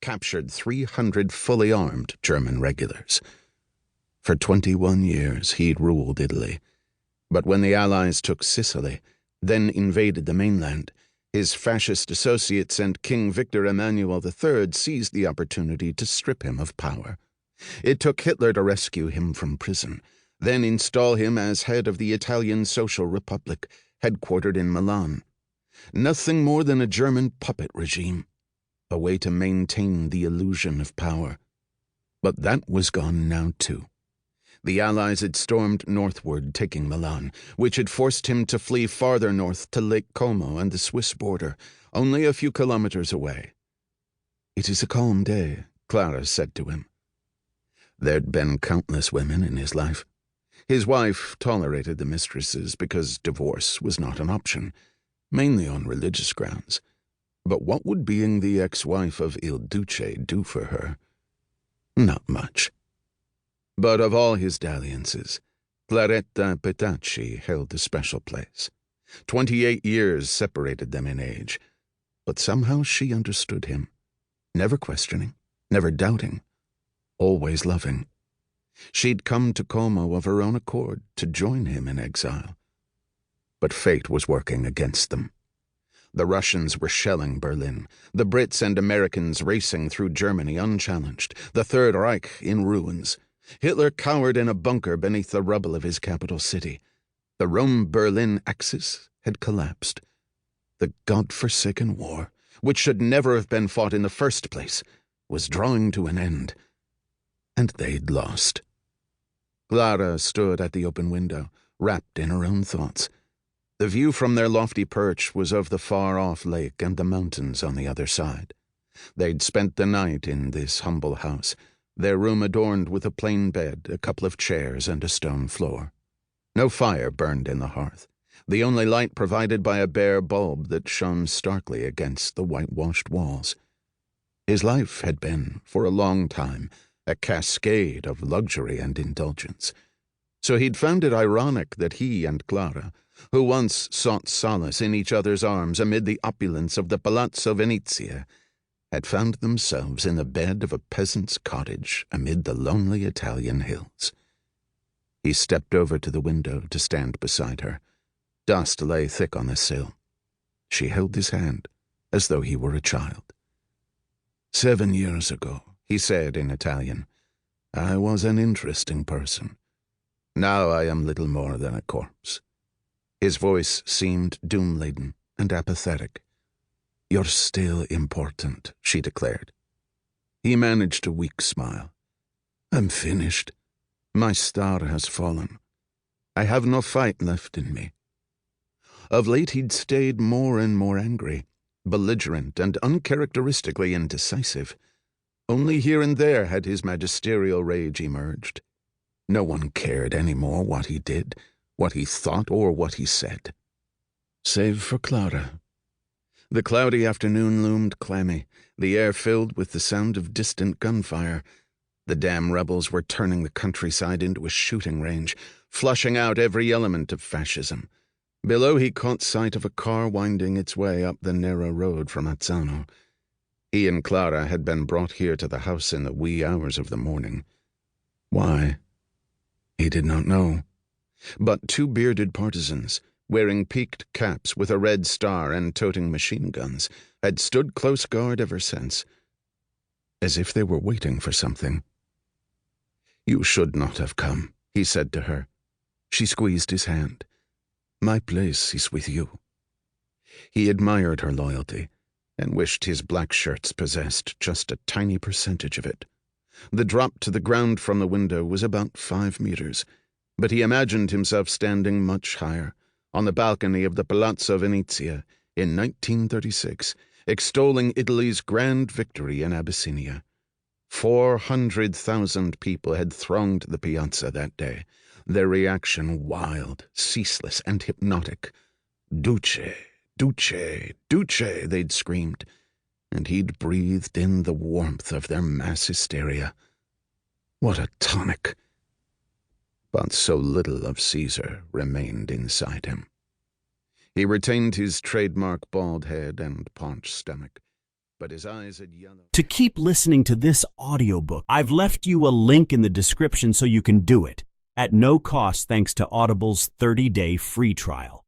captured 300 fully armed German regulars. For 21 years he'd ruled Italy, but when the Allies took Sicily, then invaded the mainland, his fascist associates and King Victor Emmanuel III seized the opportunity to strip him of power. It took Hitler to rescue him from prison, then install him as head of the Italian Social Republic, headquartered in Milan. Nothing more than a German puppet regime, a way to maintain the illusion of power. But that was gone now too. The Allies had stormed northward, taking Milan, which had forced him to flee farther north to Lake Como and the Swiss border, only a few kilometers away. "It is a calm day," Clara said to him. There'd been countless women in his life. His wife tolerated the mistresses because divorce was not an option, mainly on religious grounds. But what would being the ex-wife of Il Duce do for her? Not much. But of all his dalliances, Claretta Petacci held a special place. 28 years separated them in age, but somehow she understood him, never questioning, never doubting, always loving. She'd come to Como of her own accord to join him in exile. But fate was working against them. The Russians were shelling Berlin, the Brits and Americans racing through Germany unchallenged, the Third Reich in ruins. Hitler cowered in a bunker beneath the rubble of his capital city. The Rome-Berlin axis had collapsed. The God-forsaken war, which should never have been fought in the first place, was drawing to an end. And they'd lost. Clara stood at the open window, wrapped in her own thoughts. The view from their lofty perch was of the far-off lake and the mountains on the other side. They'd spent the night in this humble house, their room adorned with a plain bed, a couple of chairs, and a stone floor. No fire burned in the hearth, the only light provided by a bare bulb that shone starkly against the whitewashed walls. His life had been, for a long time, a cascade of luxury and indulgence. So he'd found it ironic that he and Clara, who once sought solace in each other's arms amid the opulence of the Palazzo Venezia, had found themselves in the bed of a peasant's cottage amid the lonely Italian hills. He stepped over to the window to stand beside her. Dust lay thick on the sill. She held his hand, as though he were a child. 7 years ago, he said in Italian, I was an interesting person. Now I am little more than a corpse. His voice seemed doom-laden and apathetic. You're still important, she declared. He managed a weak smile. I'm finished. My star has fallen. I have no fight left in me. Of late he'd stayed more and more angry, belligerent and uncharacteristically indecisive. Only here and there had his magisterial rage emerged. No one cared any more what he did, what he thought, or what he said. Save for Clara. The cloudy afternoon loomed clammy, the air filled with the sound of distant gunfire. The damn rebels were turning the countryside into a shooting range, flushing out every element of fascism. Below he caught sight of a car winding its way up the narrow road from Azzano. He and Clara had been brought here to the house in the wee hours of the morning. Why? He did not know. But two bearded partisans, wearing peaked caps with a red star and toting machine guns, had stood close guard ever since, as if they were waiting for something. You should not have come, he said to her. She squeezed his hand. My place is with you. He admired her loyalty and wished his black shirts possessed just a tiny percentage of it. The drop to the ground from the window was about 5 meters, but he imagined himself standing much higher, on the balcony of the Palazzo Venezia in 1936, extolling Italy's grand victory in Abyssinia. 400,000 people had thronged the piazza that day, their reaction wild, ceaseless, and hypnotic. Duce, Duce, Duce, they'd screamed, and he'd breathed in the warmth of their mass hysteria. What a tonic! But so little of Caesar remained inside him. He retained his trademark bald head and paunched stomach, but his eyes had yellowed. To keep listening to this audiobook, I've left you a link in the description so you can do it, at no cost thanks to Audible's 30-day free trial.